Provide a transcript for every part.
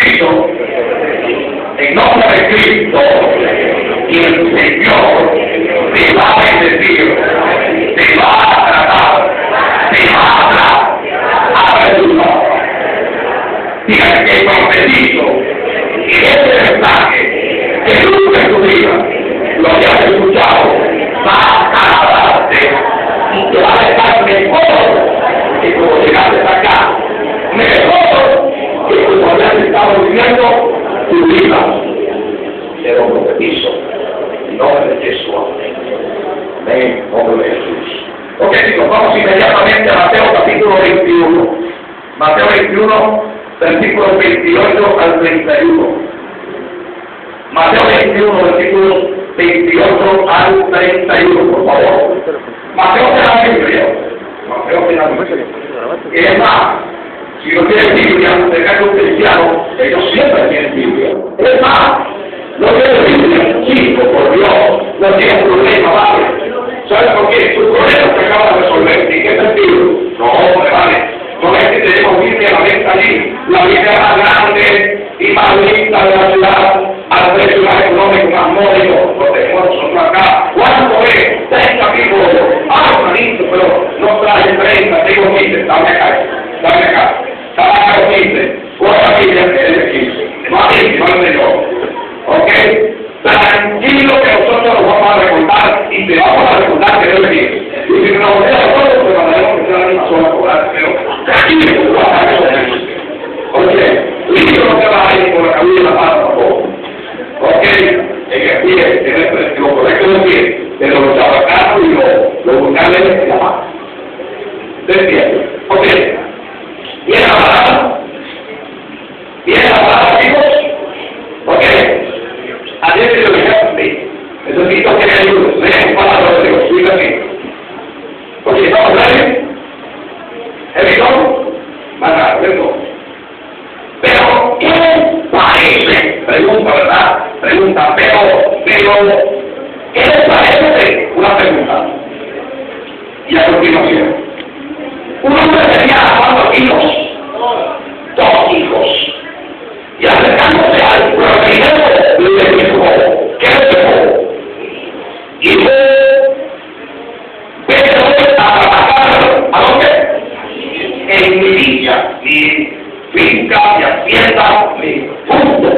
Cristo, en nombre de Cristo, y el Señor te va a bendecir, te va a tratar, te va a hablar. Aleluya. Dígale que el profetizo, que ese mensaje que nunca en tu vida lo hayas escuchado, va a agradarte y te va a dejar mejor que como llegaste acá, mejor que como hayas estado viviendo tu vida. Te lo profetizo en nombre de Jesús. Amén. En nombre de Jesús. Ok, chicos, vamos inmediatamente a Mateo capítulo 21. Mateo 21, versículos 28 al 31. Mateo 21, versículos 28 al 31, por favor. Mateo de la Biblia. Mateo de la Biblia. Es más, si no tienen Biblia, tengan un cristiano, ellos siempre tienen Biblia. Es más, no tienen Biblia, chico, por Dios, no tienen problema, ¿vale? ¿Sabes por qué? Tu problema se acaba de resolver. ¿En qué sentido? No, hombre, vale. No es que tenemos Biblia a la venta allí. La Biblia más grande y más linda de la ciudad, al precio más económico, más módico, lo tenemos nosotros acá. ¿Cuánto es? 3 capítulos. Ah, hermanito, pero no traje 30, tengo 15. Dame acá. Dame 15. ¿Cuánta Biblia que es de 15? No a mí, no de yo. ¿Ok? Tranquilo que nosotros nos vamos a recordar y te vamos a recordar que debe ir. Y si nos volvemos a todos, pues mandaremos que sea la misma sola cobrar. Pero tranquilo, no vas a ver. ¿Ok? Listo, no te vas a ir por la cabeza de la pata tampoco. ¿Ok? En el pie, en lo correcto del pie, de los chabacanos y los vulgares de la pata. Del pie. ¿Ok? Bien amarrado. Bien amarrado, chicos. ¿Ok? Ayer se lo dije, necesito que me ayudes. Ven, palabras de Dios, sigue aquí. Oye, ¿estamos ready? ¿Evitó? Van pero, ¿qué parece? Pregunta, ¿verdad? Pregunta, pero, ¿qué les parece? Una pregunta. Y a continuación, un hombre tenía 4 hijos, 2 hijos, y acercándose al primero le dijo, ¿qué le dijo? Y vete a trabajar, ¿a dónde? En mi villa, mi finca, mi hacienda, mi punto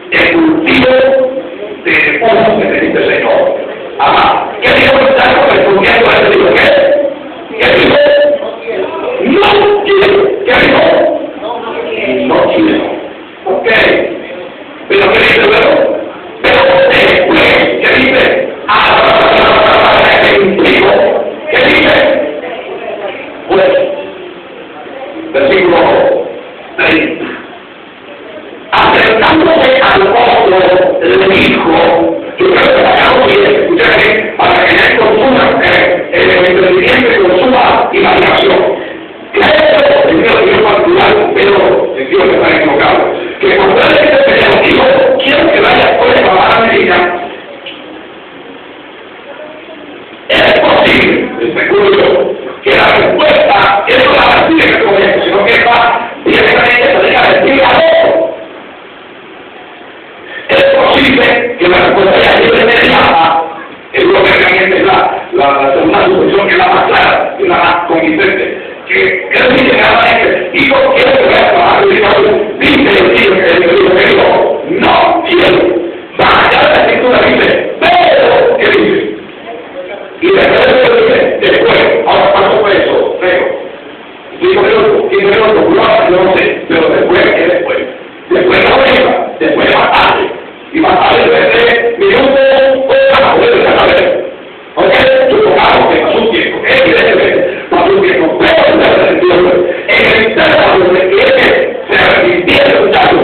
de cultivo de cosas que te dice el Señor. Amá, ¿qué dijo el Señor respondiendo a él? Dijo, ¿qué dijo? No quiero. ¿Qué dijo? No quiero. Ok, pero ¿qué dice luego? Pero después, ¿qué dice? ¿Qué dice? Pues, versículo 30. Acercándose al otro, le dijo, yo creo que acabo de escucharme para que él consuma el entendimiento y consuma imaginación. Creo, en mi opinión particular, pero en Dios me está equivocado, que cuando él dice que le dijo, quiero que vaya por el papá de ella, es posible, especulo yo, que la respuesta es no la recibe en el comienzo, sino que va directamente a salir a decirle a otro. Es posible que la respuesta ya lleve inmediata, es lo que realmente es la segunda suposición, que es la más clara y la más convincente. Que él dice claramente, hijo, quiero que vaya a trabajar, y dice el tío que dijo, no quiero. Va allá de la escritura dice, pero, ¿qué dice? Y después dice, después, ahora ¿cuánto fue eso? Pero, yo no sé, pero después, ¿qué después? Después no venga, después más tarde. Y más tarde desde minutos, horas, puede saber. ¿Ok? Supongamos que pasó un tiempo, evidentemente pasó un tiempo, pero en el tercer de que se arrepintiera el muchacho,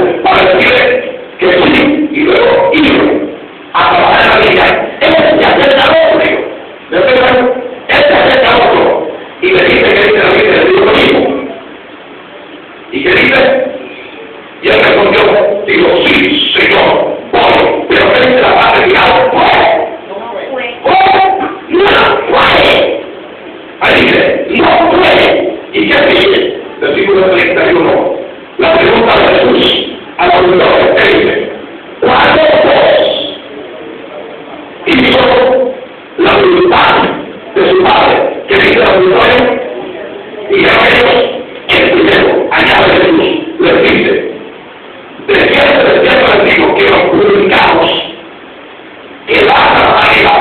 que los publicanos que van a la vida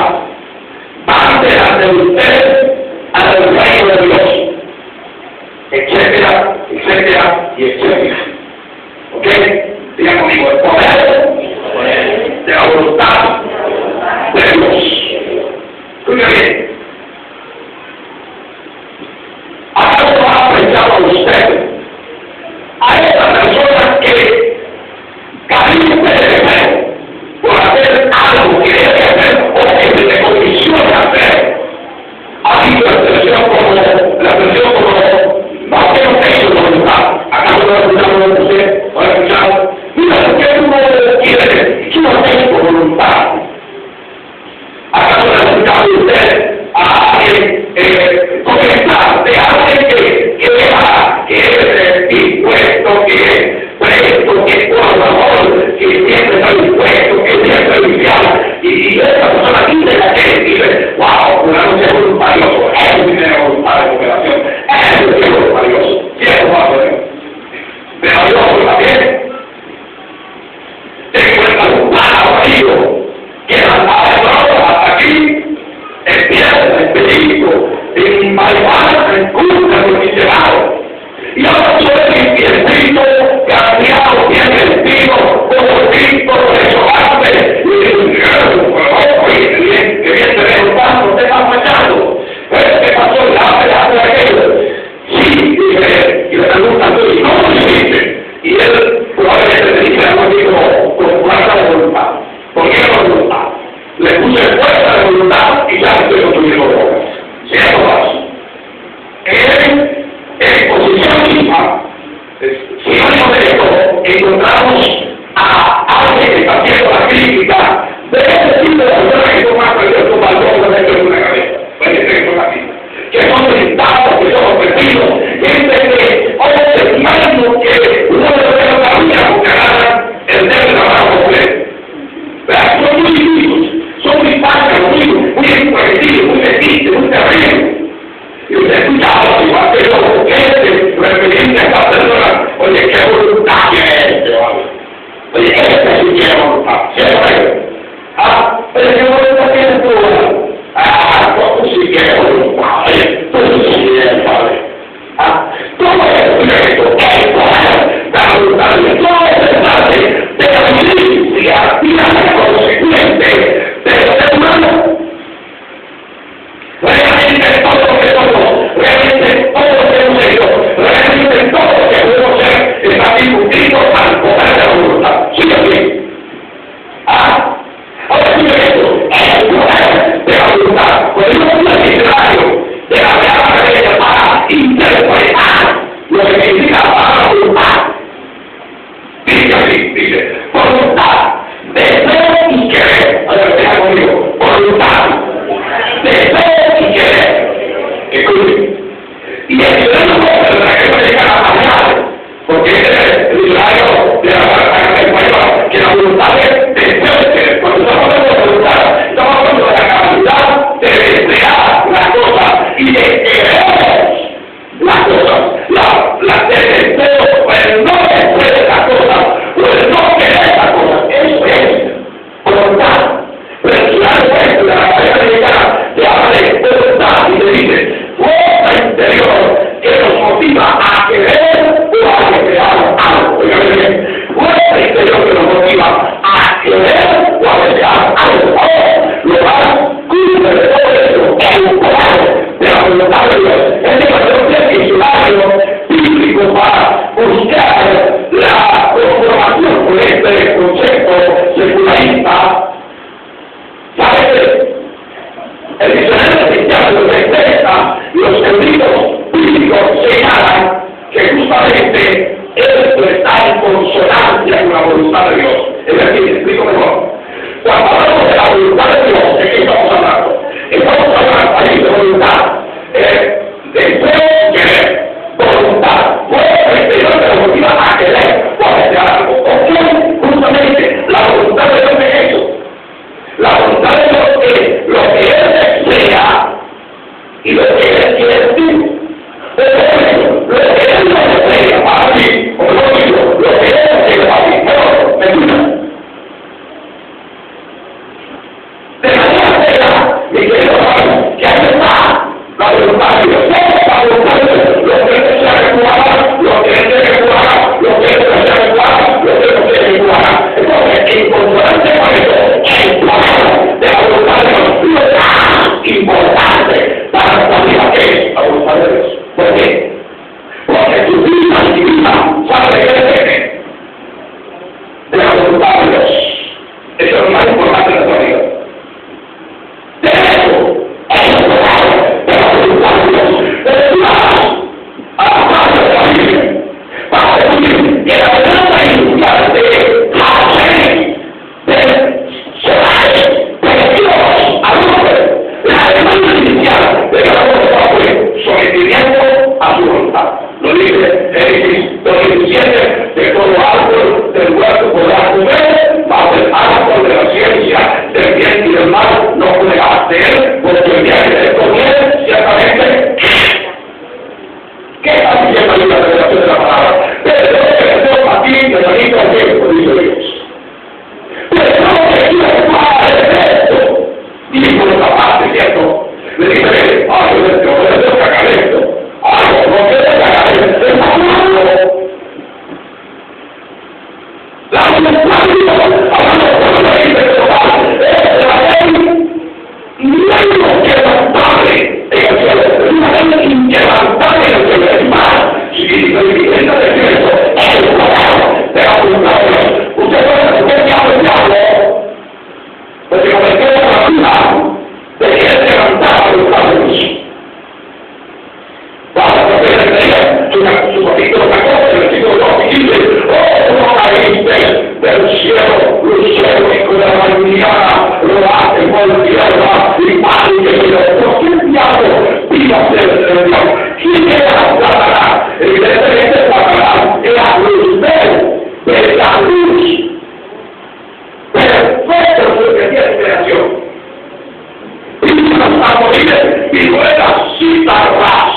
van delante de usted al reino de Dios, etcétera, etcétera y etcétera. ¿Ok? Diga conmigo, el poder de la voluntad de Dios. Escucha bien. Ahora lo ha apreciado a usted, a estas personas que carecen de fe, voluntad de Dios. Eso es lo más importante de nuestra vida. Lo dice Génesis 2:17, de todo árbol del huerto podrás comer, bajo el árbol de la ciencia del bien y del mal no podrás hacer, porque el día que te comiences, ciertamente, ¿qué está diciendo ahí la revelación de la palabra? Pero Dios que deseo para ti, de salito al tiempo, dice Dios. Pero no que quiero para esto, dijo los papás, ¿cierto? Le dice, ay, yo deseo que haga esto. Ay, no quiero que haga esto, es malo. La voluntad de Dios, hablando de la de total, es la ley inquebrantable en el cielo, es una ley inquebrantable en el cielo, es más, si la vivienda del cielo es el pecado de la voluntad de Dios. Usted puede ser diablo el diablo, porque cometió la vida de querer quebrantar la voluntad de Dios. Vamos a ver el Señor, su capítulo 14, versículo 2, y dice, oh, no caíste del cielo, lucero hijo de la mañana, lo hace por tierra, y padre que Dios, ¿por qué el diablo vino a ser el Dios? ¿Quién era Satanás? Evidentemente Satanás era luz de la luz, perfecto en su especial creación. Y las árboles, y ruedas, y tarras,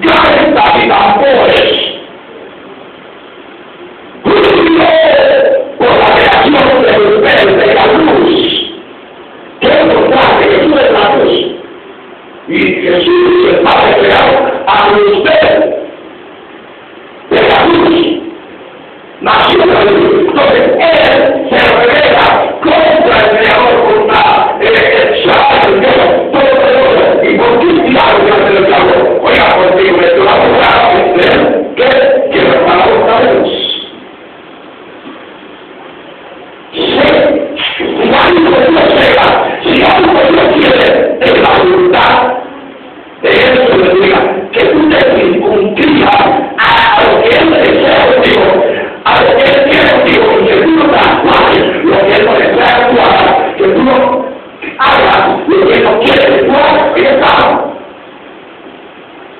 ganas y tambores, por la creación de ustedes de la luz, que es contraste, Jesús es la luz, y Jesús el Padre creado a usted de la luz, nació de la luz. Entonces él se revela contra el creador, contra el Shaddai, el Dios todopoderoso. ¿Y por qué el diablo que hace el diablo? Oiga, porque me estoy abogado que no la voluntad de Dios. Si algo Dios llega, si algo Dios quiere, es la voluntad de eso le diga que tú te circunscribas a lo que Él desea contigo, a lo que Él quiere contigo, y que tú no traspases lo que Él no desea que tú hagas, que tú no hagas lo que Él no quiere que tú hagas, que está.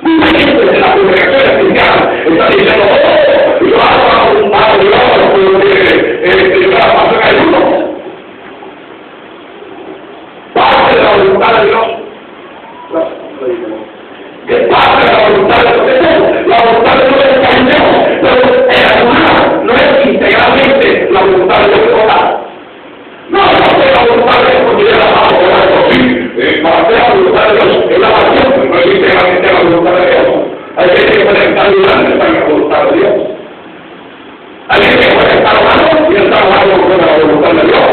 Mucha gente de la congregación cristiana está diciendo, oh, yo hago la voluntad de Dios, porque la pasión hay uno. Parte de la voluntad de Dios. Que parte de la voluntad de Dios. La voluntad de Dios es cambiamos, pero en alguna no es integralmente la voluntad de Dios total. No es la voluntad de Dios porque ya la vamos a ver, sí, para hacer la voluntad de Dios es la pasión, no es integralmente la voluntad de Dios. Hay gente que puede estar dudando en la voluntad de Dios. Hay gente que puede estar orando y estar orando con la voluntad de Dios.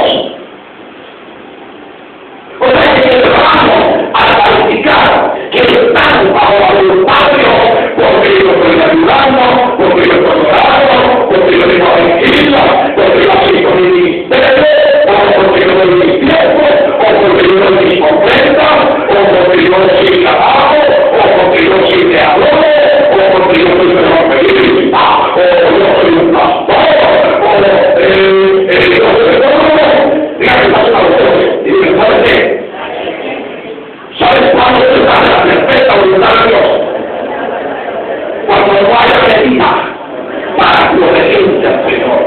O sea que vamos a calificar que están bajo la voluntad de Dios porque yo estoy ayudando, porque yo estoy orando, porque yo tengo tranquila, porque yo estoy con mi ministerio, o porque yo doy mis tiempos, o porque yo doy mis ofrendas, o porque yo soy trabajo, o porque yo soy creador, o porque yo soy evangelista, o yo soy un pastor, o yo soy todo. Dígame, pasa a ustedes, y me puede ser. ¿Sabes cuándo se da la perfecta voluntad de Dios? Cuando no haya medida para tu obediencia al Señor.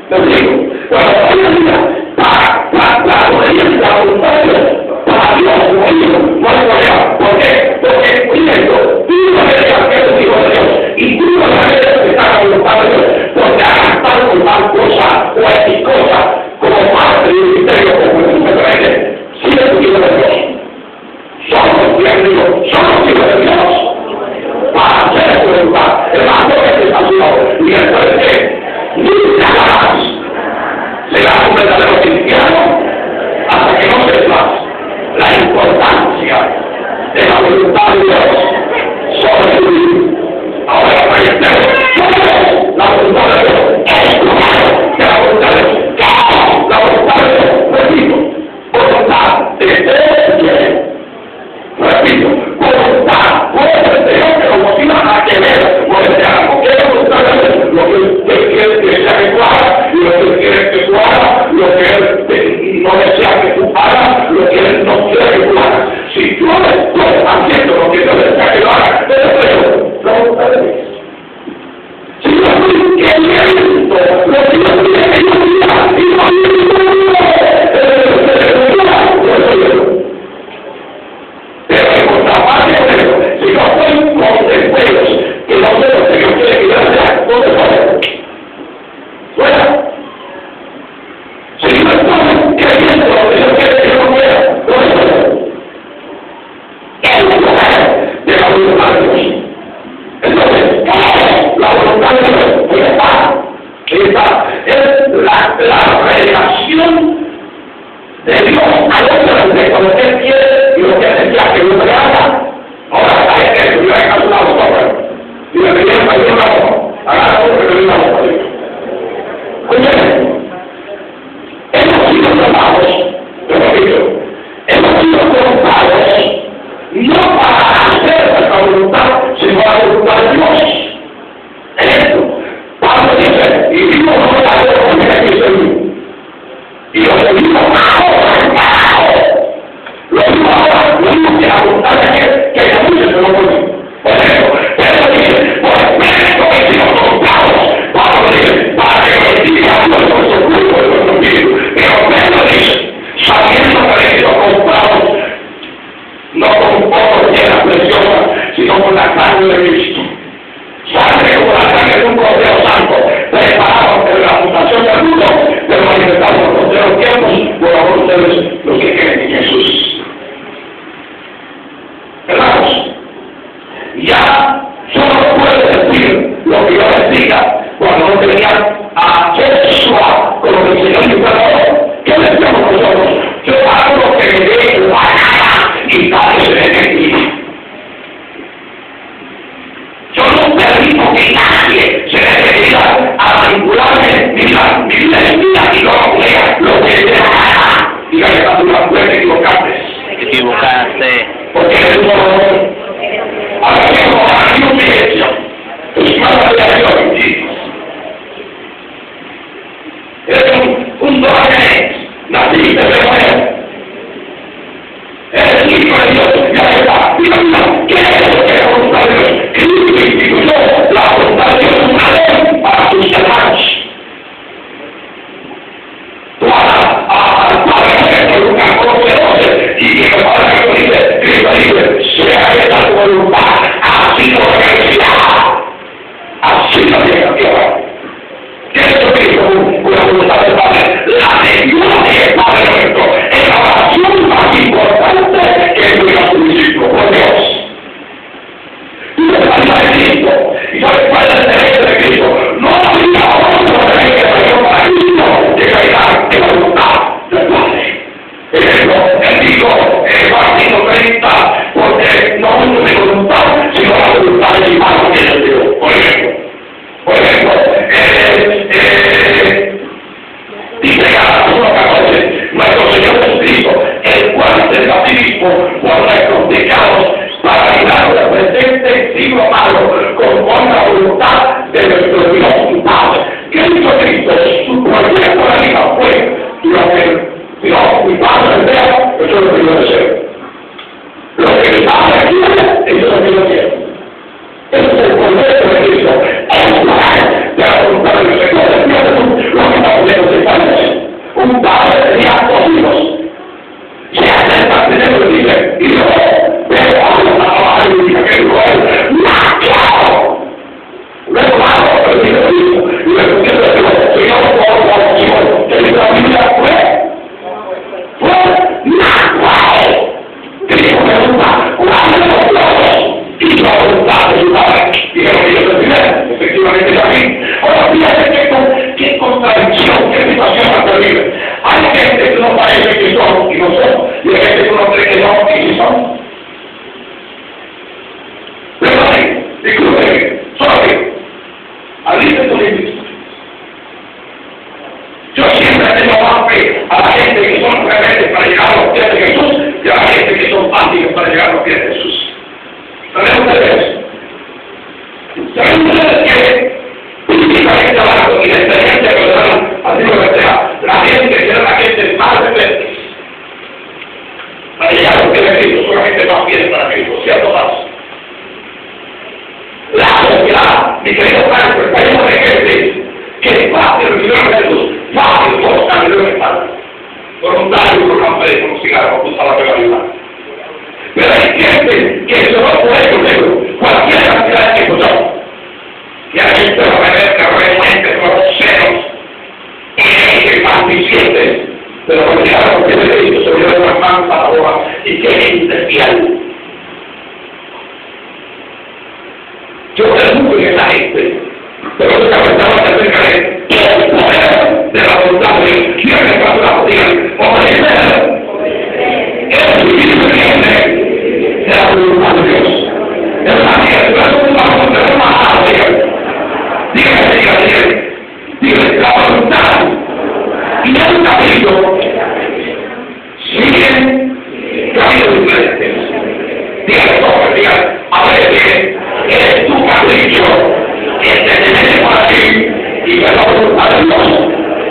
¿Me explico? Cuando no haya medida para la obediencia a la voluntad de Dios, para Dios, como hijo, no hay problema. ¿Por qué? Porque, primero, tú no eres que eres hijo de Dios, y tú no eres que está la voluntad de Dios, porque hagas tal o tal cosa, o X cosa, como parte del ministerio, como el simplemente, si eres hijo de Dios. Somos bienvenidos, somos hijos de Dios, para hacer su voluntad. El más que se salió, y después de nunca harás equivocaste. Porque eres un dolor. Ahora mismo, a mi iglesia, tus manos de Dios en ti. Eres un dolor, naciste de nuevo. Eres hijo de Dios, ya está. Mira, ¿qué es lo que es la voluntad de Dios? Cristo instituyó la voluntad de Dios una ley para tus hermanos. Tú al Padre nuestro, Lucas 11:12, y que el Padre nuestro dice, Cristo dice, sea esta tu voluntad, así lo realizará. Así lo realizará. ¿Qué es lo que dijo la voluntad del Padre? La de Dios y el Padre nuestro es la oración más importante que tuviera su discípulo por Dios. Tú te vas a Cristo y sabes cuál es el derecho de Cristo. No había otro derecho para Cristo que caerá en la voluntad del Padre. Él dijo en Martín 30, porque no es mi voluntad, sino la voluntad de mi Padre que es Dios. Por ejemplo, dice Gálatas 1:14, nuestro Señor Jesucristo, el cual se dio a sí mismo por nuestros pecados, para librarnos del presente siglo malo, conforme a la voluntad de nuestro Dios y Padre. ¿Qué hizo Cristo? Su proyecto de la vida fue lo que Dios y Padre desea, eso es lo que yo deseo. Lo que mi Padre quiere, eso es lo que yo quiero. Ese es el proyecto de Cristo. Es de la voluntad de Dios. Entonces, lo que estamos viendo se parece. Un padre tenía 2 hijos. Y hace el pastelero y dice, y yo, pero vamos a trabajar y dice que no es ¡macho! Luego vamos, pero dice lo mismo. Y luego dice lo mismo. Si yo puedo hijos, que la Biblia fue ¡macho! Cristo me gusta, cuando los lobos y la voluntad de su Padre. Y es lo que yo decía, efectivamente es así. Ahora, fíjate qué contradicción, qué situación más terrible. Hay gente que no parece que son y no son, y hay gente que no cree que son y sí son. Pero así, discúlpeme, solo así. Aliste tu límite. Yo siempre tengo más fe a la gente que son rebeldes para llegar a los pies de Jesús que a la gente que son fáciles para llegar a los pies de Jesús. ¿Saben ustedes? ¿Saben ustedes que principalmente hablando y la experiencia que nos dan, así lo que sea, la gente que era la gente más rebelde para llegar a los pies de Cristo, son la gente más fiel para Cristo, ¿cierto más? La sociedad, mi querido Franco, está lleno de gente que es fácil recibir a Jesús, fácil por los caminos de Estado, voluntario por café, por cigarro, por la pegatina. Pero hay gente que se va a poder con cualquier cantidad de tiempo, y hay gente realmente groseros, y más vicientes, pero cuando llegaron a los pies de Cristo se vieron las manos a la boca, y qué gente fiel. Yo creo mucho en esa gente, pero lo que pensaba acerca de el poder de la voluntad de Dios. ¿Quién le pasó la botella? Obedecer. Es vivir de la voluntad de Dios. Es la vida, es la voluntad de Dios. Dígame, la voluntad y el camino siguen caminos diferentes. Dígame todo, dígame, a ver, es tu capricho, que te tiene para ti y que la voluntad de Dios.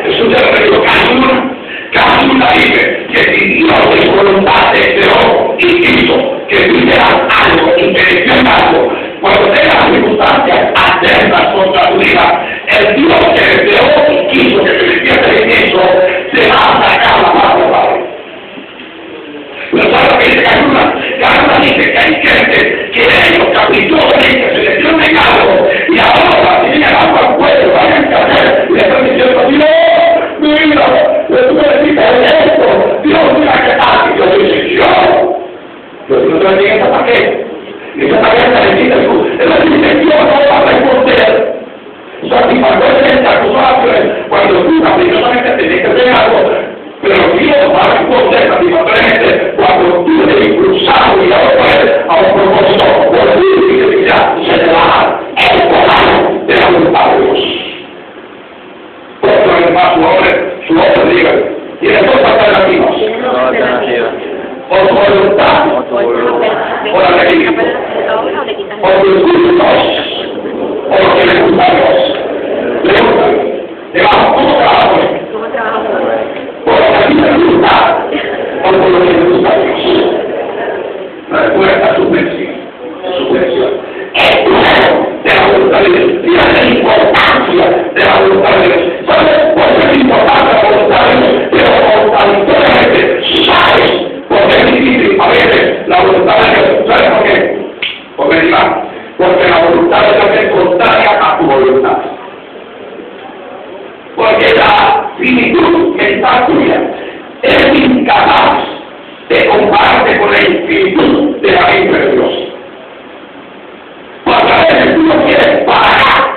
Jesús te lo dijo, cada una dice que si Dios de su voluntad te creó y quiso que tú hicieras algo y que hicieras algo, cuando tengas circunstancias adversas contra tu vida, el Dios que te creó y quiso que te hicieras en eso, te va a sacar la paz del Padre. Pero ¿sabes lo que dice Carlos dice que hay gente que ellos caprichosamente se les dio un regalo y ahora tienen algo al cuello, vayan a hacer y le están diciendo así, no, mira, tú me dijiste esto, Dios mira qué tal, y yo dice, yo no te bendiga esa tarjeta, y esa tarjeta le dice, él dice, Dios no va a responder, satisfacer estas acusaciones cuando tú caprichosamente tenés que hacer algo, pero Dios va a responder satisfactoriamente cuando tú eres impulsado y dado a un propósito por el ya se le da el poder de la voluntad de Dios. Otro es más su hombre diga, tiene dos alternativas. o tu voluntad, o la de Cristo, o tus gustos, o lo que le gusta a Dios. Pregúntame, digamos, ¿cómo trabajo? ¿Por lo que a mí me gusta o por lo que le gusta a Dios? La respuesta es subvención. Es bueno de la voluntad de Dios. Fíjate la importancia de la voluntad de Dios. ¿Sabes por qué es importante la voluntad de Dios? Pero voluntariamente, ¿sabes por qué es difícil a veces la voluntad de Dios? ¿Sabes por qué? Porque la voluntad de Dios es contraria a tu voluntad. Porque la finitud mental tuya es incapaz de compararte con la infinitud de la mente de Dios. Porque a veces tú no quieres parar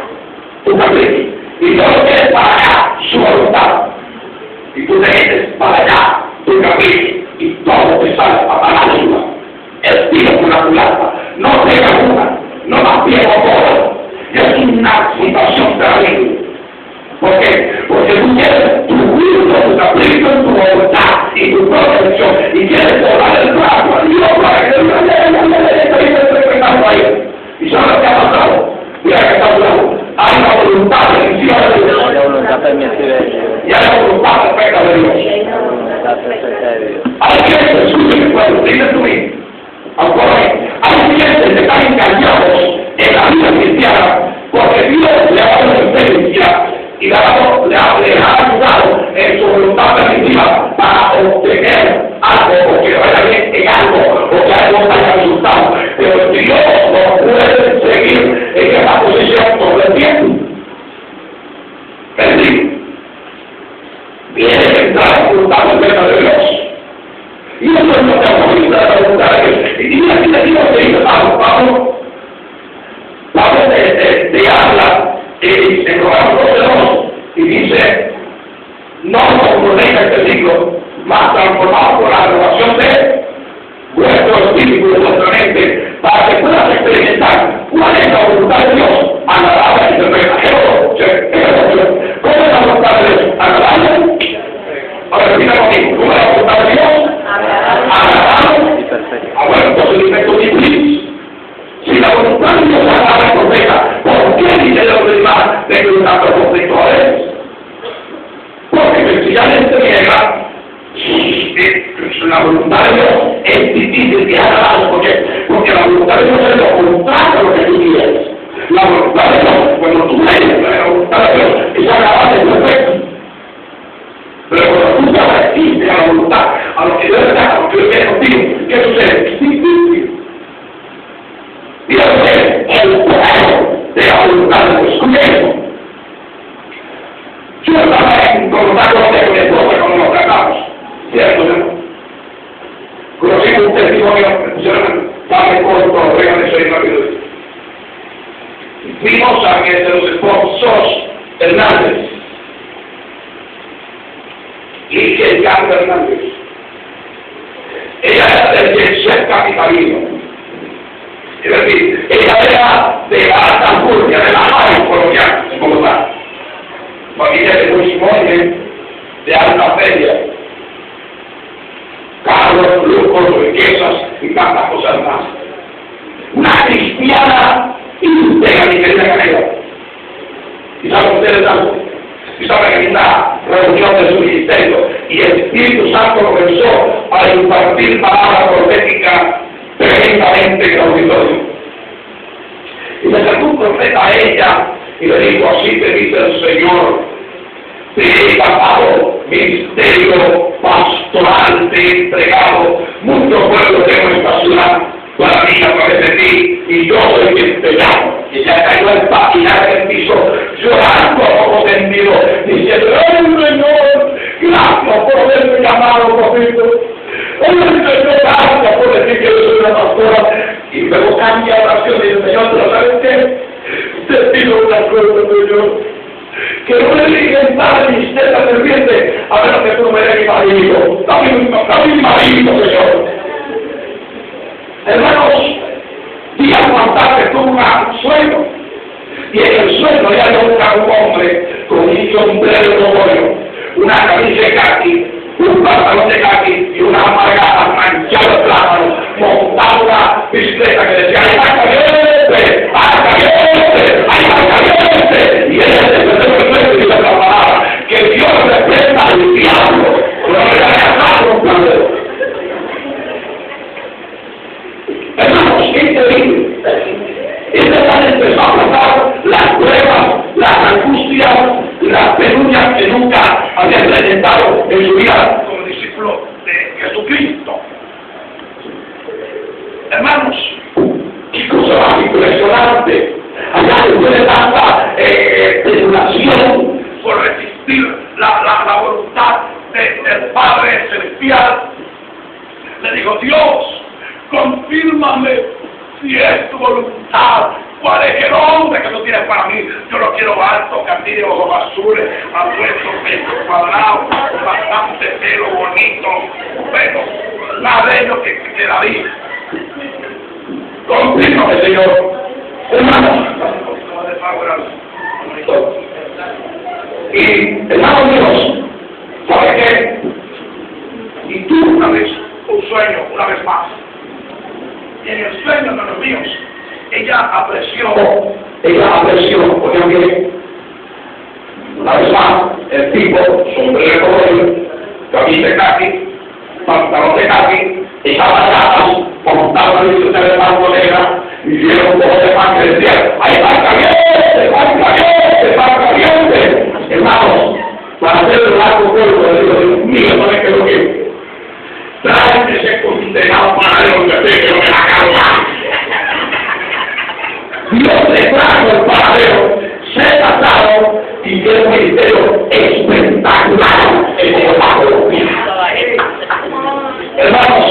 tu capricho y no quieres parar su voluntad. Y tú te metes para allá tu capricho y todo te sale a parar arriba. El tiro con la culata, no te una, no más bien todas. Y es una situación terrible. ¿Por qué? Porque tú quieres tu gusto, tu capricho, tu voluntad y tu protección y quieres volar el brazo a Dios para que ahí. ¿Y sabes lo que ha pasado? Mira que está hablando. Hay la voluntad encima de Dios. Hay la voluntad permisiva de Dios. Y hay la voluntad perfecta de Dios. Hay gente, escuchen el pueblo, dicen tú mismo. Hay gente que están engañados en la vida cristiana porque Dios le ha dado la experiencia y le ha ayudado en su voluntad permisiva para obtener algo o que vaya bien en algo o que algo haya resultado. Pero Dios no puede seguir en esa posición todo el tiempo. Es decir, viene a entrar en la voluntad completa de Dios. Y eso es lo que autoriza la voluntad de Dios. Y mira aquí le digo que dice Pablo te habla en Romanos 12:2 y dice, no como deja este siglo, más transformado por la renovación de vuestro espíritu, de vuestra mente, para que puedas experimentar cuál es la voluntad de Dios, agradable y perfecta. ¿Cómo es la voluntad de Dios? ¿Agradable? Ahora repita conmigo, ¿cómo es la voluntad de Dios? Agradable y perfecta. Bueno, entonces dice esto difícil. Si la voluntad de Dios es agradable y perfecta, ¿por qué dice los demás de que un tanto conflicto a veces? Porque sencillamente la voluntad de Dios es difícil que haga algo. Porque la voluntad de Dios es lo contrario a lo que tú quieres. La voluntad de Dios, cuando tú lees la voluntad de Dios, es agradable y perfecta. Pero cuando tú te resistes a la voluntad, a lo que Dios está, a lo que Dios quiere contigo, ¿qué sucede? Es difícil. Mira usted, el poder de la voluntad de Dios. Escuche esto. Yo estaba en contacto con mi esposa cuando nos casamos, ¿cierto? Conocimos un testimonio, pusieron tan corto, déjame soy rápido. Fuimos a que de los esposos Hernández, Ligia y Carlos Hernández. Ella era del tercer capitalismo. Es decir, ella era de la alta alcurnia, de la alta colonial, como tal. Familia de Muchimones, de alta feria, carros, lujos, riquezas y tantas cosas más. Una cristiana íntegra, mi querida Canela. ¿Y saben ustedes algo? Y saben que en una reunión de su ministerio y el Espíritu Santo comenzó a impartir palabra profética tremendamente en el auditorio. Y le sacó un profeta a ella y le dijo, así te dice el Señor, te he pasado ministerio pastoral, te he entregado muchos pueblos de nuestra ciudad para mí a través de ti, y yo soy quien te llamo. Y ya cayó el patinar en el piso, llorando a poco sentido, diciendo, ¡ay, Señor! Gracias por haberme llamado, profeta. ¡Ay, Señor, gracias por decir que yo soy una pastora! Y luego cambia la oración y dice, Señor, ¿pero sabes qué? Te pido una cosa, Señor. Que no le digas nada al ministerio serpiente, a menos que tú no me des mi marido. Dame mi marido, Señor. Hermanos, días pasados tuvo un sueño. Y en el sueño ya había un hombre con un sombrero de bollo, una camisa de caqui, un pantalón de caqui y una amargada manchada presentado en su vida como discípulo de Jesucristo. Hermanos, qué cosa más impresionante. Allá después de tanta tribulación por resistir la voluntad del Padre Celestial, le dijo: Dios, confírmame si es tu voluntad. ¿Cuál es el hombre que tú tienes para mí? Yo lo quiero alto, que tiene ojos azules, apuesto, pecho cuadrado, bastante pelo bonito, pero más bello que David. Confírmame, Señor. Hermano, y hermano Dios, ¿sabe qué? Y tú una vez, un sueño, una vez más. Y en el sueño de los míos, ella apreció, porque una vez más, el tipo, sombrero colorido, camisa de caqui, pantalón de caqui, echaba llamas, montaba el de la colega, y vieron un poco de pan que decía: ¡ay, pan caliente, pan caliente, pan caliente! Hermanos, para hacer el largo cuerpo, le digo: Dios mío, no me quedo bien. Tráeme ese condenado panadero que no me la calma. Dios le trajo el panadero, se casaron y tiene un ministerio espectacular en el Colombia. Hermanos,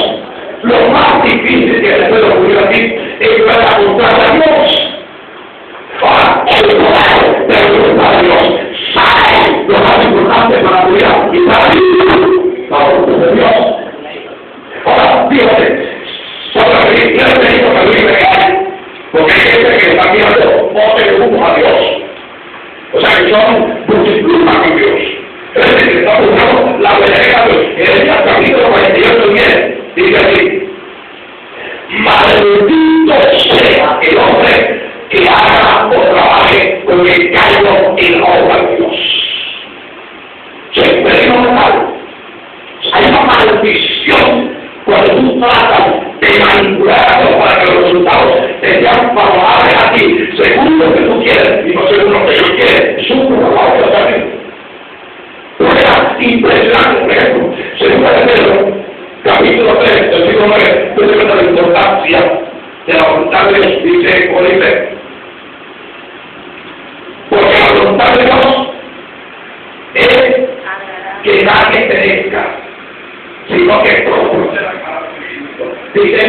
lo más difícil que se puede ocurrir aquí es ver a buscar a Dios. Ahora, el poder de la voluntad de Dios sabe lo más importante para tu vida y para ti, la voluntad de Dios. Ahora, fíjate, sobre el peligro que vive él, porque hay gente que está mirando botes de humo a Dios. O sea, que son multipluma con Dios. Es decir, está buscando la verdadera Dios. En el capítulo 48 dice así: maldito sea el hombre que haga o trabaje con el cargo en la obra de Dios. Siempre es normal. Hay una maldición cuando tú tratas de manipularlo para que los resultados te sean favorables a ti, según lo que tú quieres y no según lo que ellos quieren. Es un trabajo también. Era impresionante, por ejemplo, según Pedro, capítulo 3, versículo 9, pues la importancia de la voluntad de Dios, dice, como dice: porque la voluntad de Dios es que nadie perezca, sino que todos procedan para el dice,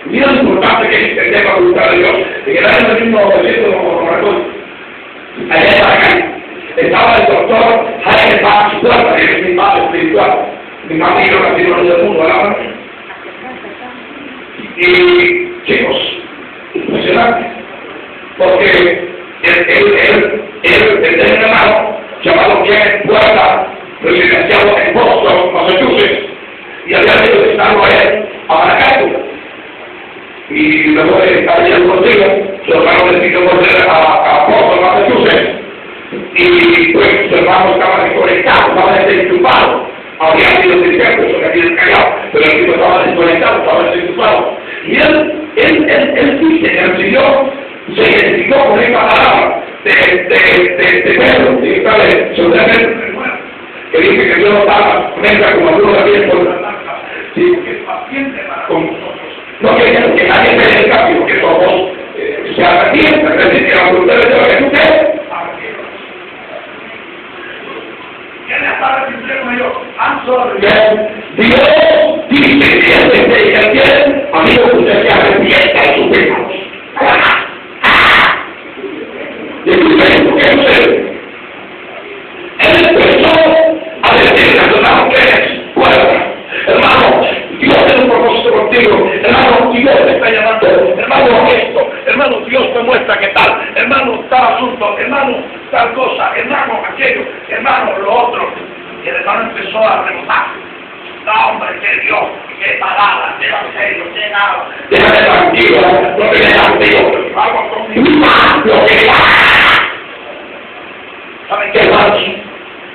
mira lo importante que es entender la voluntad de Dios. En el año 1900, como recuerdo, allá en la calle, estaba el doctor Jaime Paz, que es mi padre espiritual, mi familia nació en el mundo, ¿verdad? Y chicos, impresionante, porque él tenía un hermano llamado Kenneth Puerta, residenciado en Boston, Massachusetts, y había sido visitando a él a Maracaibo. Y luego de estar allá contigo, su hermano decidió volver a Boston, Massachusetts, y pues su hermano estaba desconectado, estaba desenchufado. Había sido dirigente, eso que había descargado, pero el tipo estaba desconectado, estaba desenchufado. Y él dice que el Señor se identificó con esta palabra de Pedro, que dice que Dios no estaba frente como algunos también por la lanza, sino que es paciente para con nosotros. No queremos que nadie me dé cambio, que somos se arrepienten, es decir, que la voluntad de Dios que tú quieres. ¿Quién está arrepintiéndome yo? I'm sorry. Dios dice que él quiere, amigo, que usted se arrepienta de sus pecados. Y escuchen, ¿qué sucede? Él empezó a decirle a tu hermano que eres fuera. Hermano, Dios tiene un propósito contigo. Hermano, Dios te está llamando. Hermano, esto. Hermano, Dios te muestra qué tal. Hermano, tal asunto. Hermano, tal cosa. Hermano, aquello. Hermano, lo otro. Y el hermano empezó a rebotar. No, hombre, qué Dios, qué palabra, qué evangelio, qué nada. Déjame tranquilo, no te dejas contigo. Vamos conmigo. Lo que va. ¿Saben qué, hermanos?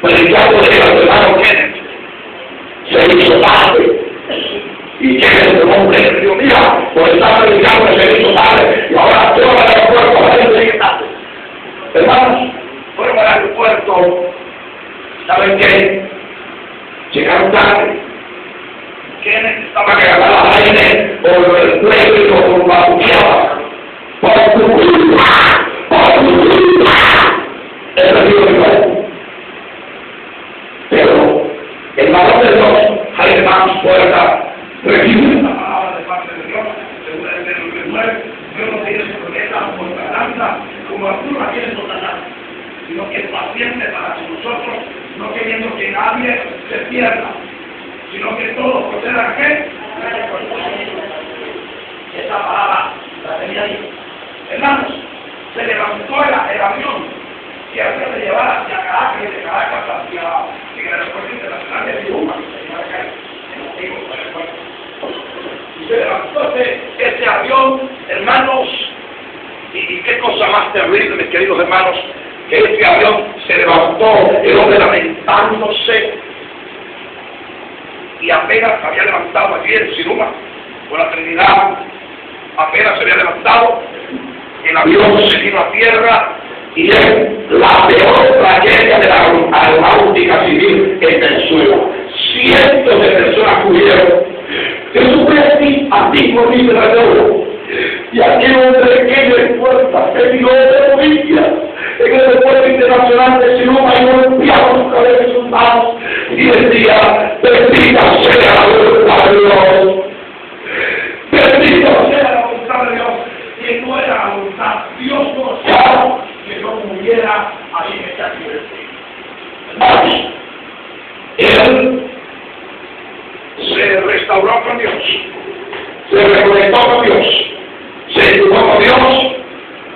Pues el diablo de los hermanos Kenneth se hizo tarde. Y Kenneth, un hombre, dijo: mira, por estar predicando se hizo tarde. Y ahora fueron al aeropuerto, a ver si llegue tarde. Hermanos, fueron al aeropuerto ¿Saben qué? Llegaron tarde. ¿Quién necesitaba que agarrar la aire por el pueblo y lo babuqueaba? Por tu culpa, por tu culpa. Eso ha sido igual. Pero el valor de Dios hay más fuerza. Recibe la palabra de parte de Dios. Según el Deuteronomio 9, Dios no tiene su promesa por tardanza, como algunos la tienen por tardanza, sino que es paciente para con nosotros, no queriendo que nadie se pierda, sino que todos procedan a qué. Esa palabra la tenía ahí. Hermanos, se levantó el avión que había de llevar hacia Caracas y de Caracas hacia el aeropuerto internacional de Yuma, y se levantó ese avión, hermanos, y qué cosa más terrible, mis queridos hermanos, que ese avión se levantó, el hombre lamentándose, y apenas había levantado allí en Siruma, con la Trinidad, apenas se había levantado, el avión se vino a tierra, y es la peor tragedia de la aeronáutica civil en Venezuela. Cientos de personas murieron. Jesucristo a ti por mi traidor. Y aquí un pequeño esfuerzo peligroso de Bolivia, en el aeropuerto internacional de Siruma, y golpeaba su cabeza y sus manos y decía: bendita sea la voluntad de Dios. Bendita sea la voluntad de Dios. Que no era la voluntad, Dios no deseaba que no muriera ahí en esta tierra. Hermanos, él se restauró con Dios, se reconectó con Dios, se educó con Dios,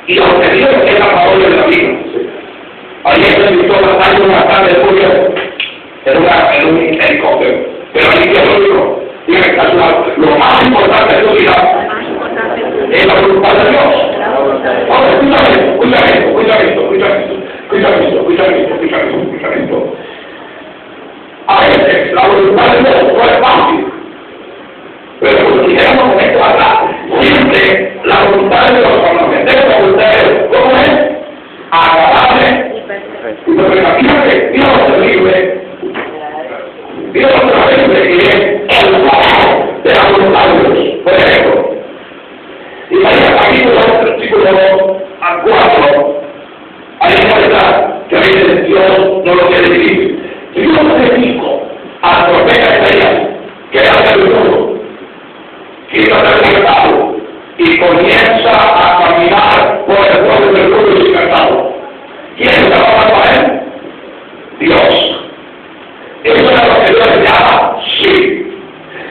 y aunque Dios es la favor de la vida. Ayer se invitó a matar una tarde de julio en un helicóptero, pero ahí Dios lo dijo: tiene que estar lo más importante de tu vida es la voluntad de Dios. Ahora, escucha esto. A veces la voluntad de Dios no es fácil, pero cuando llegamos con esto atrás, siempre la voluntad de Dios, cuando nos metemos la voluntad de Dios, ¿cómo es? Agradable. Pero imagínate, Dios terrible, Dios terrible, que es el poder de la voluntad de Dios. Por ejemplo, Isaías capítulo 2, versículo 2 al 4, hay una verdad que a veces Dios no lo quiere decir. Dios le dijo al profeta Isaías que era del mundo, que iba a ser libertado, y comienza a caminar por el pueblo del mundo y libertado. ¿Quién estaba hablando a él? Dios. ¿Eso era lo que Dios deseaba? Sí.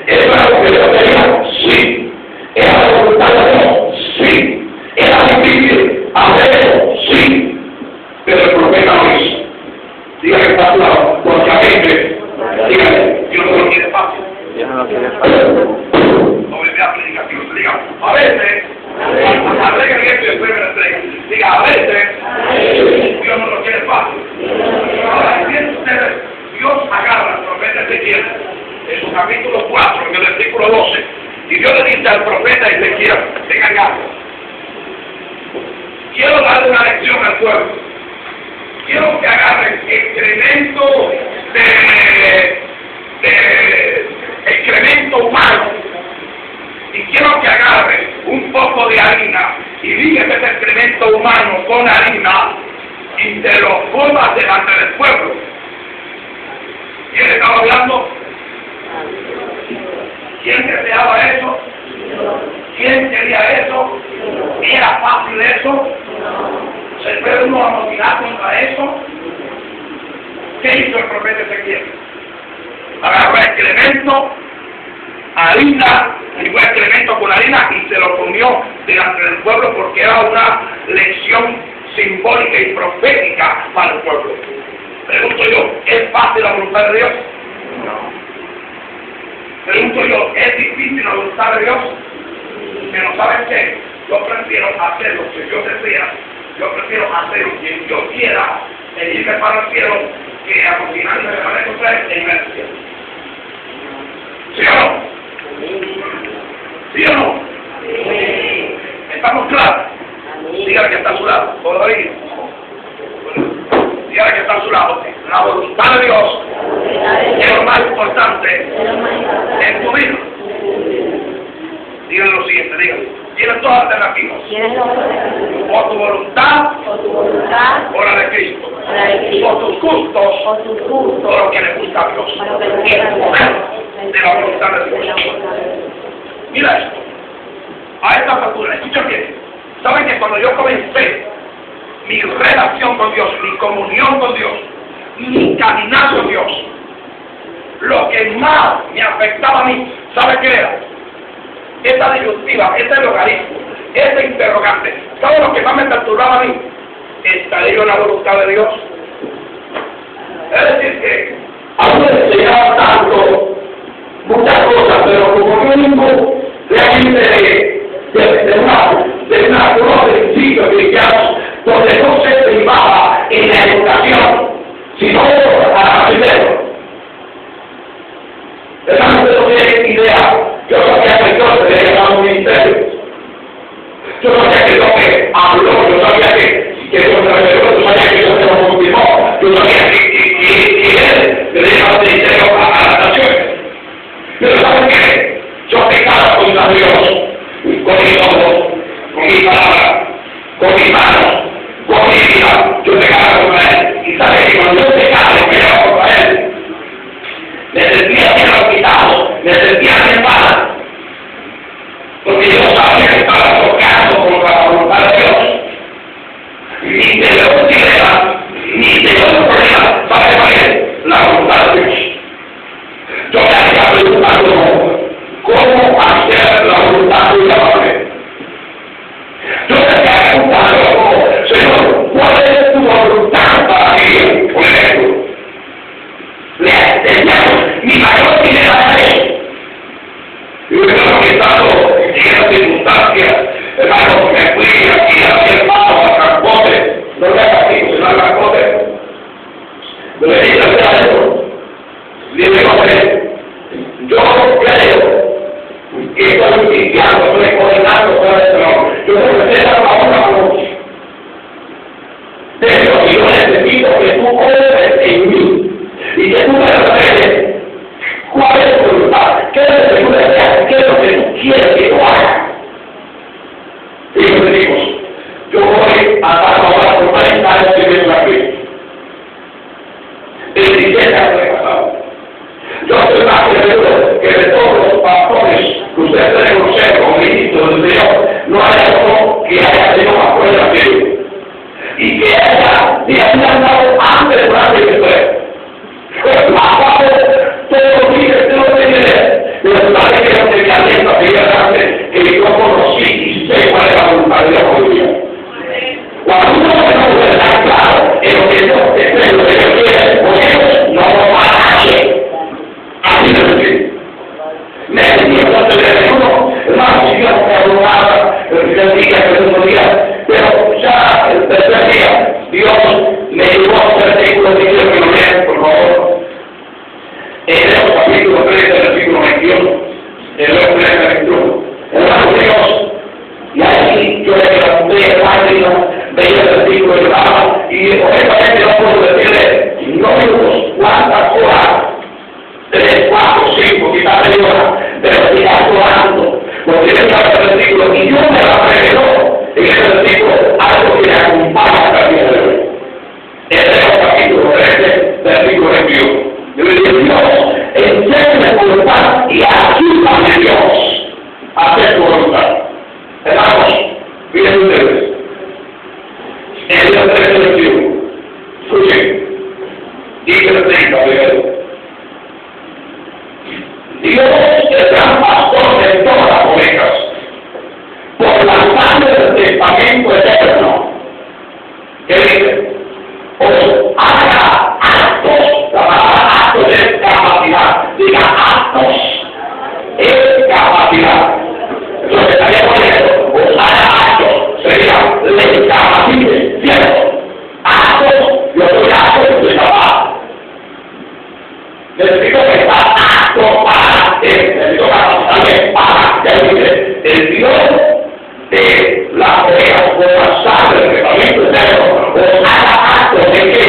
¿Eso era lo que Dios quería? Sí. ¿Era la voluntad de Dios? Sí. ¿Era difícil hacerlo? Sí. Pero el profeta lo hizo. Diga que está a su lado, porque a veces, dígale, Dios no lo quiere fácil. Dios no lo quiere fácil. No me vea predicativo, diga, a veces, agrega que esto y después me lo entrega. Diga, a veces, Dios no lo quiere fácil. Ahora, entienden ustedes, Dios agarra al profeta Ezequiel en su capítulo 4, en el versículo 12, y Dios le dice al profeta Ezequiel: venga acá, quiero darle una lección al pueblo. Quiero que agarren excremento excremento humano, y quiero que agarren un poco de harina y ligue ese excremento humano con harina y te lo comas delante del pueblo. ¿Quién estaba hablando? ¿Quién deseaba eso? ¿Quién quería eso? ¿Era fácil eso? ¿Se puede uno amotinar contra eso? ¿Qué hizo el profeta Ezequiel? Agarró excremento, harina, ligó excremento con harina y se lo comió delante del pueblo, porque era una lección simbólica y profética para el pueblo. Pregunto yo, ¿es fácil la voluntad de Dios? No. Pregunto yo, ¿es difícil la voluntad de Dios? Pero ¿saben qué? Yo prefiero hacer lo que Dios desea. Yo prefiero hacer lo que yo quiera e irme para el cielo, que amotinarme de manera contraria e irme al cielo. ¿Sí o no? ¿Sí o no? ¿Estamos claros? Dígale que está a su lado. Por ahí. dígale que está a su lado, la voluntad de Dios es lo más importante en tu vida. Díganle lo siguiente, díganle. Tienes dos alternativas. O tu voluntad o la de Cristo. O tus gustos o lo que le gusta a Dios. Y el poder de la voluntad de Dios. Mira esto. A esta altura, escuchen bien. ¿Saben que cuando yo comencé mi relación con Dios, mi comunión con Dios, mi caminar con Dios, lo que más me afectaba a mí, ¿sabe qué era? Esta disyuntiva, este logaritmo, este interrogante, ¿sabe lo que más me perturbaba a mí? ¿Estaré yo en la voluntad de Dios? Es decir, que a mí me enseñaba tanto, muchas cosas, pero como yo mismo realmente de unos principios cristianos donde no se privaba en la educación, sino a primero. Esa no se tiene idea. Yo sabía que Dios se le llamaba un ministerio. Yo sabía que Dios me habló, yo sabía que Dios me reveló, yo sabía que Dios me lo confirmó, yo sabía que Él le dejaba un ministerio a las naciones. Pero ¿saben qué? Yo pecaba contra Dios, con mis ojos, con mis palabras, con mis manos, con mi vida, yo pecaba contra Él. Y ¿saben que cuando yo pecaba, yo pecaba contra Él? Me sentía bien olvidado, me sentía bien mal, porque yo sabía que estaba tocando contra la voluntad de Dios. Ni de los problemas, ni de los problemas, ¿sabe cuál es? La voluntad de Dios. Yo me había preguntado cómo hacer la voluntad de Dios. Yo me había preguntado, Señor, ¿cuál es tu voluntad para mí? Por ejemplo, mi mayor dinero es Él. Y yo creo que estando en esas circunstancias, hermano, me fui aquí a hacer paso a transporte, no le haga así, sino al transporte. Yo le dije a eso, le digo a él, yo creo que estoy cristiano, estoy coordinando con el Señor. Yo necesito una obra mucho. Pero yo necesito que tú obres en mí. Y que tú me reveles cuál es tu voluntad, qué es lo que tú deseas, qué es lo que tú quieres que yo haga. Y yo le digo, yo voy a dar ahora por 40 años viviendo aquí. 27 años de casado. Yo estoy más que seguro que de todos los pastores que ustedes deben conocer como ministros del Señor, no hay uno que haya tenido más fuerza que yo. Y que haya dado antes durante y después. Abajo, todos los días, todos los días, pero sabe que no tenía lenta, que yo conocí y sé cuál es la voluntad de Dios hoy día. Cuando uno no está claro en lo que Dios desea, lo que Dios quiere, porque no lo va a nadie. Así de decir. Me entiendo antes de uno, hermano, si Dios me hablaba, el primer día, el segundo día, pero ya el tercer día, Dios me llevó a un versículo que quiero que lo lean, por favor. Hebreos capítulo 13, versículo 21. Hebreos 13, 21. Hermano Dios, y ahí yo le pregunté a Padre, veía el versículo y lloraba, y honestamente no puedo decirle, no minutos, cuántas horas, 3, 4, 5, quizás 6 horas, pero sigas llorando, porque él sabe el versículo, y Dios me la reveló en ese versículo, algo que le acompaña hasta el día de hoy. Hebreos capítulo 13, versículo 21. Yo le digo, Dios, enséñame tu voluntad y ayúdame, Dios, a hacer tu voluntad. Hermanos, miren ustedes. Hebreos 13, 21. Escuchen. Dice el 30, primero. Dios es el gran pastor de todas las ovejas. Por la sangre del testamento eterno. ¿Qué dice? Os haga actos. La palabra actos es capacidad. Diga actos. Es capacidad. Lo que estaría poniendo, os haga actos. Sería, le capacite. ¿Cierto? Actos, yo soy actos de capaz. Necesito que está acto para él. Necesito capacitarme para él. El Dios de la oveja por la sangre del testamento eterno os haga actos de qué?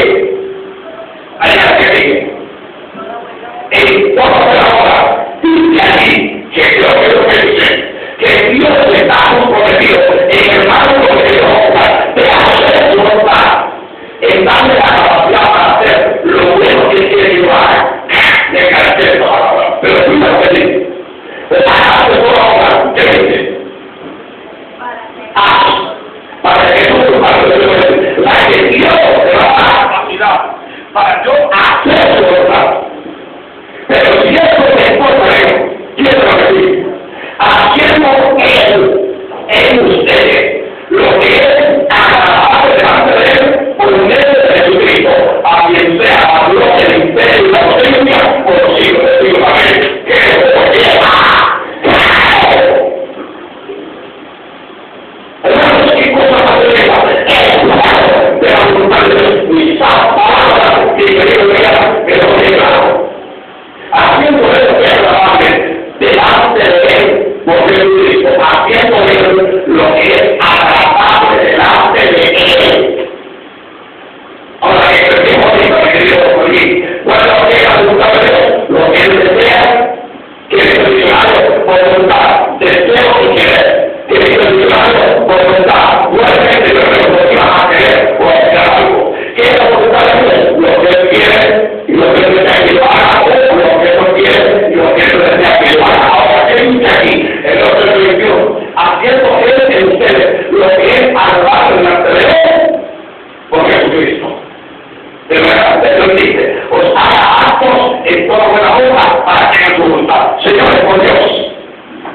boca para que hagan su voluntad. Señores, por Dios,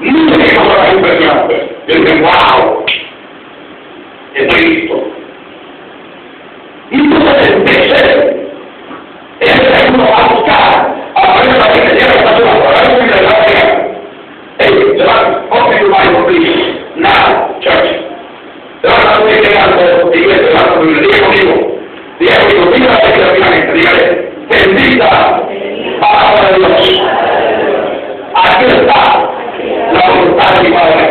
no tenemos la impresionante. Yo dije, wow, estoy listo. Y entonces empecé. Uno va a buscar a poner la gente llena de basura, para ver si le va a llegar. Hey, open your Bible, please. Now, church. Levanta usted que algo, iglesia, levanta Biblia, diga conmigo. Diga conmigo, diga la gente rápidamente, dígale, bendita palabra de Dios. Aquí está la voluntad de mi Padre.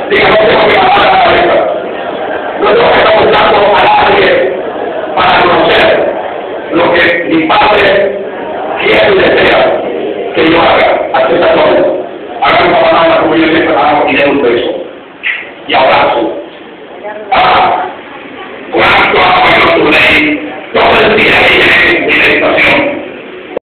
Diga, no tengo que amar a la cabeza. No tengo que estar buscando a nadie para conocer lo que mi Padre quiere y desea que yo haga. Hasta esta noche. Hagamos la palabra como yo le he preparado y le